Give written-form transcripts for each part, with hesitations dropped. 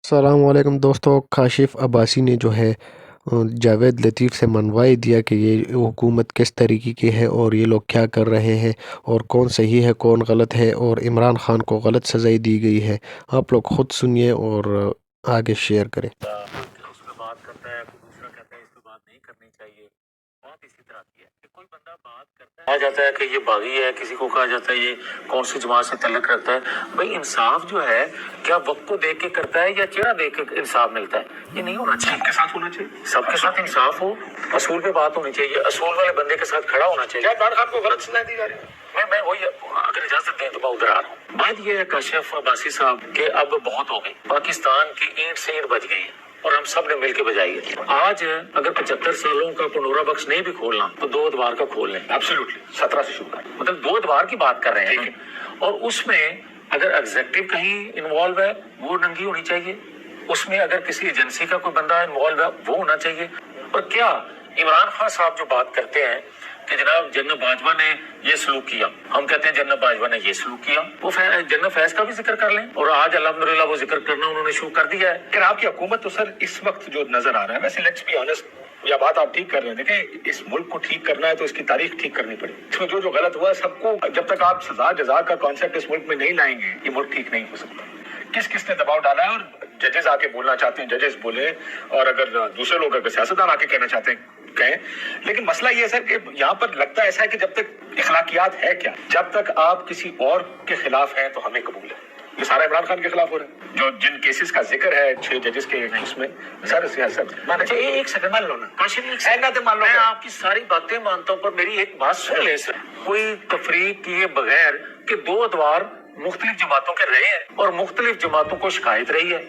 السلام علیکم دوستوں، کاشف عباسی نے جو ہے جاوید لطیف سے منوائی دیا کہ یہ حکومت کس طریقے کی ہے اور یہ لوگ کیا کر رہے ہیں اور کون صحیح ہے کون غلط ہے، اور عمران خان کو غلط سزائی دی گئی ہے۔ آپ لوگ خود سنیے اور آگے شیئر کریں۔ اس پہ بات کرتا ہے، کوئی دوسرا کہتا ہے اس پہ بات نہیں کرنی چاہیے۔ بات اسی طرح کی ہے کہ کوئی بندہ بات کرتا ہے، کہا جاتا ہے کہ یہ باغی ہے، کسی کو کہا جاتا ہے یہ کون سی جماعت سے تعلق رکھتا ہے۔ بھائی انصاف جو ہے کیا وقت کو دیکھ کے کرتا ہے یا چہرہ دیکھ کے انصاف ملتا ہے؟ یہ نہیں ہونا چاہیے۔ سب کے ساتھ ہونا چاہیے، سب کے ساتھ انصاف ہو، اصول پہ بات ہونی چاہیے، اصول والے بندے کے ساتھ کھڑا ہونا چاہیے۔ عمران خان کو غلط سزا دی جا رہی ہے، میں وہی اگر اجازت دیں تو میں ادھر آ رہا ہوں۔ بات یہ ہے کاشف عباسی صاحب کہ اب بہت ہو گئی، پاکستان کی اینٹ سے اینٹ بج گئی ہے اور ہم سب نے مل کے بجائی ہے۔ آج اگر 75 سالوں کا پنورا بخش نہیں بھی کھولنا تو 2 ادوار کا کھول لیں۔ ایبسولوٹلی 17 سے شروع کریں، مطلب 2 ادوار کی بات کر رہے ہیں، اور اس میں اگر ایگزیکٹو کہیں انوالو ہے وہ ننگی ہونی چاہیے، اس میں اگر کسی ایجنسی کا کوئی بندہ انوالو ہے وہ ہونا چاہیے۔ اور کیا عمران خان صاحب جو بات کرتے ہیں کہ جناب جنرل باجوہ نے یہ سلوک کیا، ہم کہتے ہیں جنرل باجوہ نے یہ سلوک کیا، وہ جنرل فیض کا بھی ذکر کر لیں، اور آج الحمدللہ وہ ذکر کرنا انہوں نے شروع کر دیا ہے۔ لیکن آپ کی حکومت تو سر اس وقت جو نظر آ رہا ہے، ویسے لیٹس بی آنسٹ، یا بات آپ ٹھیک کر رہے ہیں، دیکھیں اس ملک کو ٹھیک کرنا ہے تو اس کی تاریخ ٹھیک کرنی پڑے گی۔ اس میں جو غلط ہوا ہے سب کو، جب تک آپ سزا جزا کا کانسیپٹ اس ملک میں نہیں لائیں گے یہ ملک ٹھیک نہیں ہو سکتا۔ کس کس نے دباؤ ڈالا ہے، اور ججز آ کے بولنا چاہتے ہیں ججز بولے، اور اگر دوسرے لوگ اگر سیاستدان آ کے کہنا چاہتے ہیں کہیں۔ لیکن مسئلہ یہ ہے سر کہ یہاں پر لگتا ایسا ہے کہ جب تک اخلاقیات ہے کیا، جب تک آپ کسی اور کے خلاف ہیں تو ہمیں قبول ہے۔ یہ سارا عمران خان کے خلاف ہو رہا ہے، جو جن کیسز کا ذکر ہے 6 ججز کے اس میں سر سیاست۔ اچھا ایک سیکنڈ مان لو نا میں آپ کی ساری باتیں مانتا ہوں، پر میری ایک بات سن لیں سر۔ کوئی تفریق کیے بغیر کہ 2 ادوار مختلف جماعتوں کے رہے ہیں اور مختلف جماعتوں کو شکایت رہی ہے،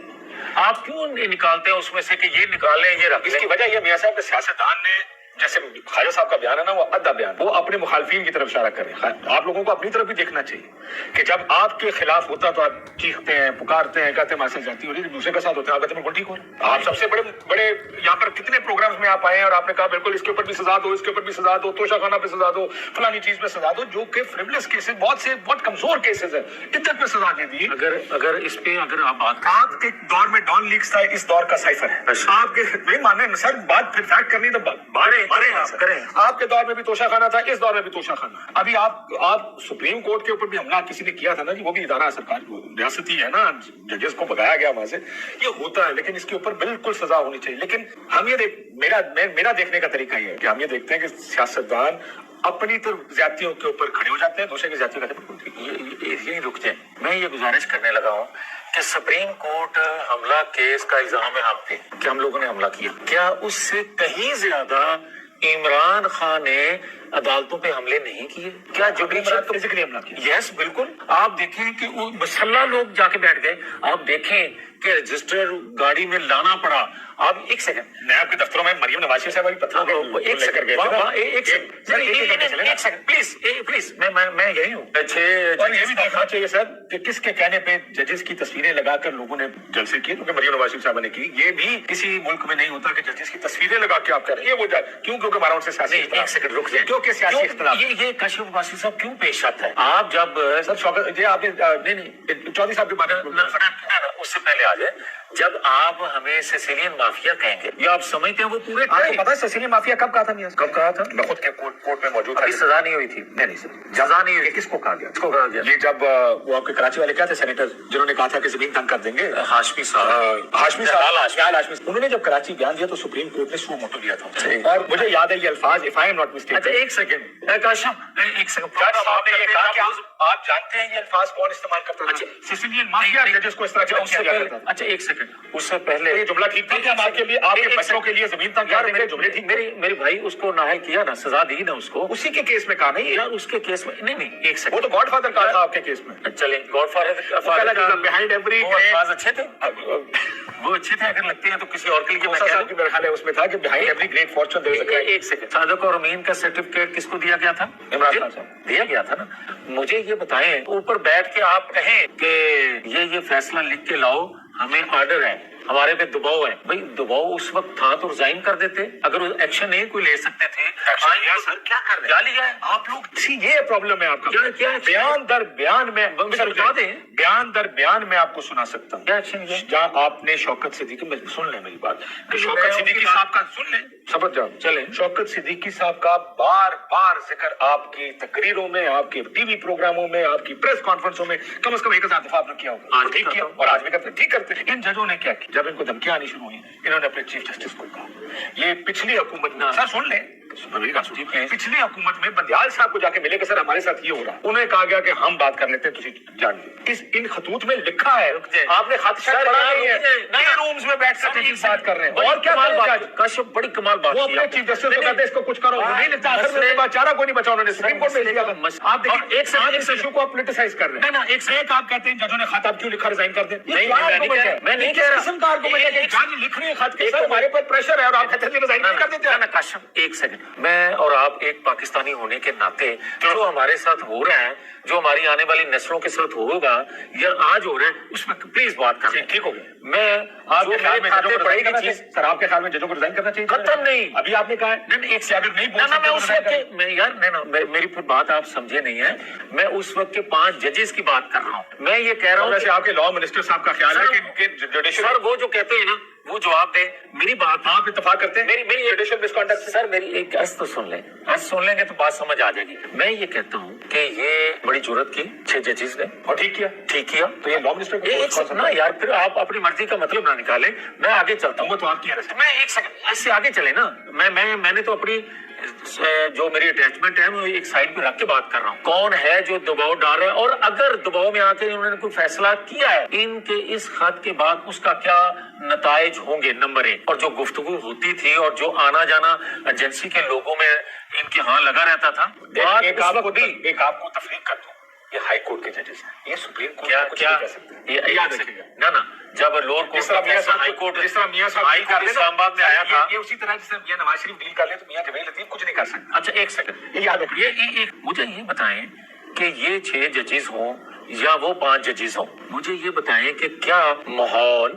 آپ کیوں نکالتے ہیں اس میں سے کہ یہ نکالیں یہ رکھ لیں؟ اس کی وجہ یہ میاں صاحب کے سیاستدان نے، جیسے خواجہ صاحب کا بیان ہے نا، وہ ادھا بیان، وہ اپنے مخالفین کی طرف اشارہ کر رہے ہیں۔ آپ لوگوں کو اپنی طرف بھی دیکھنا چاہیے کہ جب آپ کے خلاف ہوتا تو آپ چیختے ہیں، پکارتے ہیں، کہتے ہیں ہمارے ساتھ زیادتی ہو رہی ہے، دوسرے کے ساتھ ہوتے ہیں آپ کہتے ہیں بالکل ٹھیک ہو رہا ہے۔ آپ سب سے بڑے یہاں پر کتنے پروگرامز میں آپ آئے ہیں اور آپ نے کہا بالکل اس کے اوپر بھی سزا دو، اس کے اوپر بھی سزا دو، توشہ خانہ پہ سزا دو، فلانی چیز پہ سزا دو، جو کہ فریولس کیسز، بہت کمزور کیسز ہیں، عدت پہ سزا دے دی۔ اگر اس پہ اگر آپ بات کریں، آپ کے دور میں ڈان لیکس تھا، اس دور کا سائفر ہے۔ آپ کے نہیں ماننے سر، بات پھر فیکٹ کرنی تو کریں۔ آپ کے دور میں بھی توشہ خانہ تھا، اس دور میں بھی توشہ خانہ ہے۔ ابھی آپ سپریم کورٹ کے اوپر بھی حملہ کسی نے کیا تھا نا جی، وہ بھی ادارہ سرکار ریاستی ہے نا، ججز کو بگایا گیا وہاں سے، یہ ہوتا ہے، لیکن اس کے اوپر بالکل سزا ہونی چاہیے۔ لیکن ہم یہ میرا دیکھنے کا طریقہ یہ ہے کہ ہم یہ دیکھتے ہیں کہ سیاستدان اپنی طرف زیادتیوں کے اوپر کھڑے ہو جاتے ہیں، دوسرے کی زیادتیوں کا بالکل ٹھیک۔ یہی رک جائیں، میں یہ گزارش کرنے لگا ہوں کہ سپریم کورٹ حملہ کیس کا الزام ہے آپ پہ کہ ہم لوگوں نے حملہ کیا، کیا اس سے کہیں زیادہ عمران خان نے عدالتوں پہ حملے نہیں کیے؟ کیا جوڈیشل فزیکلی حملہ کیا؟ یس بالکل۔ آپ دیکھیں کہ وہ مسلح لوگ جا کے بیٹھ گئے، آپ دیکھیں کہ رجسٹر گاڑی میں لانا پڑا۔ آپ ایک سیکنڈ، نیب کے دفتروں میں مریم نواز شریف صاحب بھی پتھروں کے ایک سیکنڈ پلیز میں یہی ہوں۔ اور یہ بھی دیکھنا چاہیے سر کہ کس کے کہنے پہ ججز کی تصویریں لگا کر لوگوں نے جلسے کیے، کیونکہ مریم نواز شریف صاحب نے کی۔ یہ بھی کسی ملک میں نہیں ہوتا کہ ججز کی تصویریں لگا کے آپ کہہ رہے ہیں یہ وہ جائے، کیونکہ ہمارا ان سے سیاسی اختلاف۔ ایک سیکنڈ رک جائیں، کیونکہ سیاسی اختلاف یہ کاشف عباسی صاحب کیوں پیش آتا ہے؟ آپ جب سر شوکت یہ آپ نے نہیں چودھری صاحب کی بات اس سے پہلے آ جائے، جب آپ ہمیں سیسیلین مافیا کہیں گے یا آپ سمجھتے ہیں وہ پورے پتا ہے سیسیلین مافیا کب کہا تھا میاں؟ کب کہا تھا؟ میں خود کے کورٹ میں موجود تھا، سزا نہیں ہوئی تھی؟ نہیں سر سزا نہیں ہوئی، کس کو کہا گیا؟ کس کو کہا گیا؟ یہ جب وہ آپ کے کراچی والے کیا تھے سینیٹر جنہوں نے کہا تھا کہ زمین تنگ کر دیں گے، ہاشمی صاحب، ہاشمی انہوں نے جب کراچی بیان دیا تو سپریم کورٹ نے سو موٹو لیا تھا، اور مجھے یاد ہے یہ الفاظ if I am not mistaken۔ اچھا ایک سیکنڈ کاشف، ایک سیکنڈ، آپ نے یہ کہا کہ آپ جانتے ہیں یہ الفاظ کون استعمال کرتا تھا؟ سیسیلین مافیا ججز کو اس طرح کیا جاتا تھا۔ اچھا ایک سیکنڈ، اس سے پہلے یہ جملہ ٹھیک تھا کہ ہم آپ کے لیے، آپ کے بچوں کے لیے زمین تنگ کر دیں گے، جملے ٹھیک؟ میرے بھائی اس کو نااہل کیا نا، سزا دی نا اس کو، اسی کے کیس میں کہا نہیں یار، اس کے کیس میں نہیں ایک سیکنڈ، وہ تو گاڈ فادر کہا تھا آپ کے کیس میں۔ چلیں گاڈ فادر بہائنڈ ایوری الفاظ اچھے تھے، وہ اچھے تھے، اگر لگتے ہیں تو کسی اور کے لیے میں کہہ دوں۔ میرا خیال ہے اس میں تھا کہ بہائنڈ ایوری گریٹ فارچون دیر از اے۔ ایک سیکنڈ، صادق اور امین کا سرٹیفکیٹ کس کو دیا گیا تھا؟ عمران خان صاحب دیا گیا تھا نا۔ مجھے یہ بتائیں، اوپر بیٹھ کے آپ کہیں کہ یہ فیصلہ لکھ کے لاؤ، ہمیں آرڈر ہے، ہمارے پہ دباؤ ہے. بھائی دباؤ اس وقت تھا تو ریزائن کر دیتے. اگر ایکشن نہیں کوئی لے سکتے تھے سر کیا کر رہے ہیں؟ کیا لیا ہے آپ لوگ یہ پرابلم ہے آپ کا. کیا بیان در بیان میں بتا دیں. بیان در بیان میں آپ کو سنا سکتا ہوں. کیا ایکشن لیا؟ جہاں آپ نے شوکت صدیقی، سن لیں میری بات، کہ شوکت صدیقی صاحب کا سن لیں، سمجھ جاؤ چلیں. شوکت صدیقی صاحب کا بار بار ذکر آپ کی تقریروں میں، آپ کے ٹی وی پروگراموں میں، آپ کی پریس کانفرنسوں میں کم از کم 1000 دفعہ آپ نے کیا ہوگا. آج ٹھیک کیا اور آج بھی کرتے ٹھیک کرتے. ان ججوں نے کیا کیا؟ جب ان کو دھمکیاں آنی شروع ہوئی انہوں نے اپنے چیف جسٹس کو کہا. یہ پچھلی حکومت میں، سر سن لیں پچھلی حکومت میں بندیال صاحب کو جا کے ملے کہ سر ہمارے ساتھ یہ ہو رہا. انہیں کہا گیا کہ ہم بات کر لیتے ہیں، تجھے جان لیں. ان خطوط میں لکھا ہے، آپ نے خط پڑھا نہیں ہے. یہ رومز میں بیٹھ کر چیف بات کر رہے ہیں. اور کیا کریں؟ کاشف بڑی کمال بات وہ اپنے چیف جسٹس کو کہتے ہیں اس کو کچھ کرو، وہ نہیں لکھتا. آخر میں بات چارہ کوئی نہیں بچا، انہوں نے سپریم کورٹ میں دیا. آپ دیکھیں ایک ساتھ اس ایشو کو آپ پولیٹیسائز کر رہے ہیں. ایک آپ کہتے ہیں ججوں نے خط آپ کیوں لکھا ریزائن کر دیں. میں نہیں کہہ رہا قسم کا آرگومنٹ ہے کہ جج لکھ رہے ہیں خط کے سر ہمارے پر پریشر ہے اور آپ کہتے ہیں ریزائن نہیں کر دیتے. کاشف ایک سیکنڈ، میں اور آپ ایک پاکستانی ہونے کے ناطے جو ہمارے ساتھ ہو رہا ہے، جو ہماری آنے والی نسلوں کے ساتھ ہوگا یا آج ہو رہا ہے، اس میں پلیز بات کریں. ٹھیک ہو گیا. میں آپ کے خیال میں ججوں کو پڑے ریزائن گی کرنا چیز چاہیے؟ سر آپ کے خیال میں ججوں کو ریزائن کرنا چاہیے؟ قطعاً نہیں. ابھی آپ نے کہا ہے نہیں ایک سے اگر نہیں بول میں اس سکتے وقت کے میں یار میری پھر بات آپ سمجھے نہیں ہے. میں اس وقت کے 5 ججز کی بات کر رہا ہوں. میں یہ کہہ رہا ہوں ویسے آپ کے لا منسٹر صاحب کا خیال ہے کہ جوڈیشل سر وہ جو کہتے ہیں نا وہ جواب دے. میری بات آپ اتفاق کرتے ہیں میری جوڈیشل مس کانڈکٹ؟ سر میری ایک عرض تو سن لیں، عرض سن لیں گے تو بات سمجھ آ جائے گی. میں یہ کہتا ہوں کہ یہ بڑی جرت کی 6 ججز نے اور ٹھیک کیا تو یہ لا منسٹر نا یار پھر آپ اپنی مرضی کا مطلب نہ نکالیں. میں آگے چلتا ہوں. وہ تو آپ کی ہے. میں ایک سیکنڈ اس سے آگے چلے نا. میں نے تو اپنی جو میری اٹیچمنٹ ہے وہ ایک سائڈ پہ رکھ کے بات کر رہا ہوں. کون ہے جو دباؤ ڈال رہا ہے اور اگر دباؤ میں آ کے انہوں نے کوئی فیصلہ کیا ہے ان کے اس خط کے بعد اس کا کیا نتائج ہوں گے. نمبر 1 اور جو گفتگو ہوتی تھی اور جو آنا جانا ایجنسی کے لوگوں میں ان کے ہاں لگا رہتا تھا. ایک آپ کو تفریق کر دوں، یہ ہائی کورٹ کے ججز ہیں، یہ سپریم کورٹ کیا کچھ نہیں کہہ سکتے. یاد رکھیے گا جب لوور جس طرح میاں ہائی کورٹ صاحب ہائی کورٹ اسلام آباد میں آیا تھا، یہ اسی طرح جس طرح میاں نواز شریف ڈیل کر لیں تو میاں جمیل لطیف کچھ نہیں کر سکتے. اچھا ایک سیکنڈ یہ یاد رکھیے. مجھے یہ بتائیں کہ یہ 6 ججز ہوں یا وہ 5 ججز ہوں، مجھے یہ بتائیں کہ کیا ماحول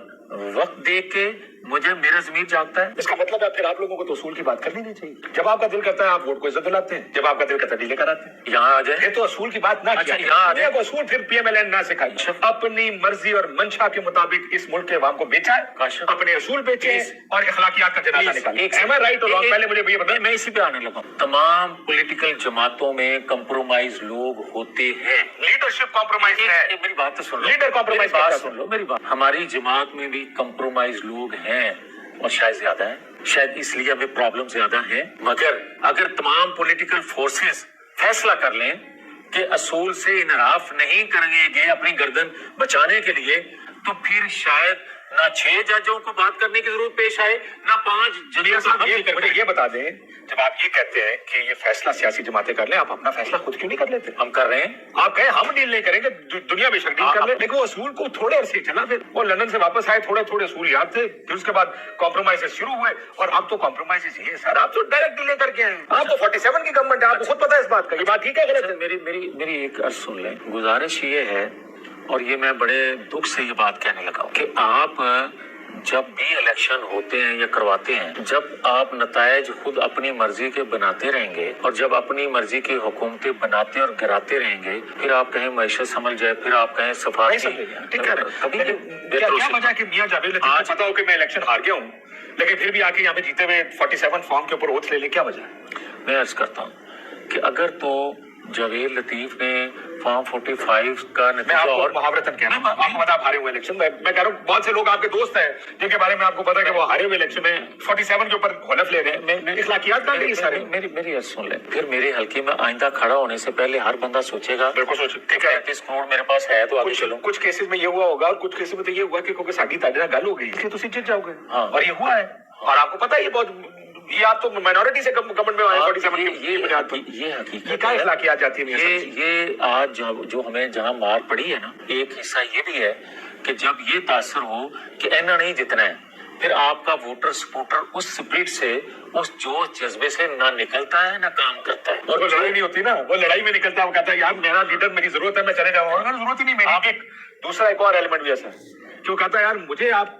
وقت دیکھ کے مجھے میرا ضمیر جاگتا ہے؟ اس کا مطلب ہے پھر آپ لوگوں کو تو اصول کی بات کرنی نہیں چاہیے. جب آپ کا دل کرتا ہے آپ ووٹ کو عزت دلاتے ہیں، جب آپ کا دل کرتا ہے ڈیلے کراتے ہیں. یہاں آ جائیں یہ تو اصول کی بات نہ اچھا، کیا یہاں آ جائیں. کو اصول پھر پی ایم ایل این نہ سکھائیے. اپنی مرضی اور منشا کے مطابق اس ملک کے عوام کو بیچا ہے، اپنے اصول بیچے اور اخلاقیات کا جنازہ نکالے. رائٹ اور پہلے مجھے یہ بتائیں. میں اسی پہ آنے لگا. تمام پولیٹیکل جماعتوں میں کمپرومائز لوگ ہوتے ہیں. لیڈرشپ کمپرومائز ہے. میری بات تو سن لو. لیڈر کمپرومائز بات سن لو میری بات. ہماری جماعت میں بھی کمپرومائز لوگ ہیں اور شاید زیادہ ہیں. شاید اس لیے ہمیں پرابلم زیادہ ہے. مگر اگر تمام پولیٹیکل فورسز فیصلہ کر لیں کہ اصول سے انحراف نہیں کریں گے اپنی گردن بچانے کے لیے تو پھر شاید نہ 6 ججوں کو بات کرنے کی ضرورت پیش آئے نہ 5 ججوں کو. مجھے یہ بتا دیں، جب آپ یہ کہتے ہیں کہ یہ فیصلہ سیاسی جماعتیں کر لیں، آپ اپنا فیصلہ خود کیوں نہیں کر لیتے؟ ہم کر رہے ہیں. آپ کہیں ہم ڈیل نہیں کریں گے، دنیا بے شک ڈیل کر لیں، لیکن وہ اصول کو تھوڑے عرصے چلا. پھر وہ لندن سے واپس آئے، تھوڑے اصول یاد تھے، پھر اس کے بعد کمپرومائز شروع ہوئے اور اب تو کمپرومائز یہ سر آپ تو ڈائریکٹ ڈیلے کر کے ہیں. آپ تو 47 کی گورنمنٹ ہے، آپ کو خود پتا ہے اس بات کا. یہ بات ٹھیک ہے غلط ہے؟ میری ایک عرض سن لیں. گزارش یہ ہے اور یہ میں بڑے دکھ سے یہ بات کہنے لگا کہ آپ جب بھی الیکشن ہوتے ہیں یا کرواتے ہیں، جب آپ نتائج خود اپنی مرضی کے بناتے رہیں گے اور جب اپنی مرضی کی حکومتیں بناتے اور گراتے رہیں گے، پھر آپ کہیں معیشت سنبھل جائے، پھر آپ کہیں سفارتی. کیا وجہ کہ میاں جاوید لطیف کو پتا ہو کہ میں الیکشن ہار گیا ہوں لیکن پھر بھی آ کے یہاں پہ جیتے ہوئے 47 فارم کے اوپر اوتھ لے لے؟ کیا وجہ ہے؟ میں عرض کرتا ہوں کہ اگر تو جاوید لطیف نے فارم 45 کا میں آپ کو محاورتاً کہنا آپ کو پتا آپ ہارے ہوئے الیکشن میں کہہ رہا ہوں بہت سے لوگ آپ کے دوست ہیں جن کے بارے میں آپ کو پتا کہ وہ ہارے ہوئے الیکشن میں 47 کے اوپر حلف لے رہے ہیں. اخلاقیات کا نہیں سارے. میری عرض سن لیں. پھر میرے حلقے میں آئندہ کھڑا ہونے سے پہلے ہر بندہ سوچے گا بالکل سوچ ٹھیک ہے 35 کروڑ میرے پاس ہے تو آگے چلو. کچھ کیسز میں یہ ہوا ہوگا اور کچھ کیسز میں تو یہ ہوا کہ کیونکہ ساڈی تاڈے نال گل ہو گئی اس لیے تسی جیت جاؤ گے اور یہ ہوا ہے. اور آپ کو پتا ہے یہ بہت یہ آپ تو مائنورٹی سے گورنمنٹ میں آئے 47 کی بنیاد پر. یہ حقیقت یہ کیا اخلاقیات جاتی ہیں؟ یہ آج جو ہمیں جہاں مار پڑی ہے نا، ایک حصہ یہ بھی ہے کہ جب یہ تاثر ہو کہ اینا نہیں جتنا ہے، پھر آپ کا ووٹر سپورٹر اس اسپرٹ سے اس جوش جذبے سے نہ نکلتا ہے نہ کام کرتا ہے. اور وہ لڑائی نہیں ہوتی نا، وہ لڑائی میں نکلتا ہے، وہ کہتا ہے یار میرا لیڈر میری ضرورت ہے میں چلے جاؤں گا. ضرورت ہی نہیں میری. دوسرا ایک اور ایلیمنٹ بھی ایسا ہے کہ وہ کہتا ہے یار مجھے آپ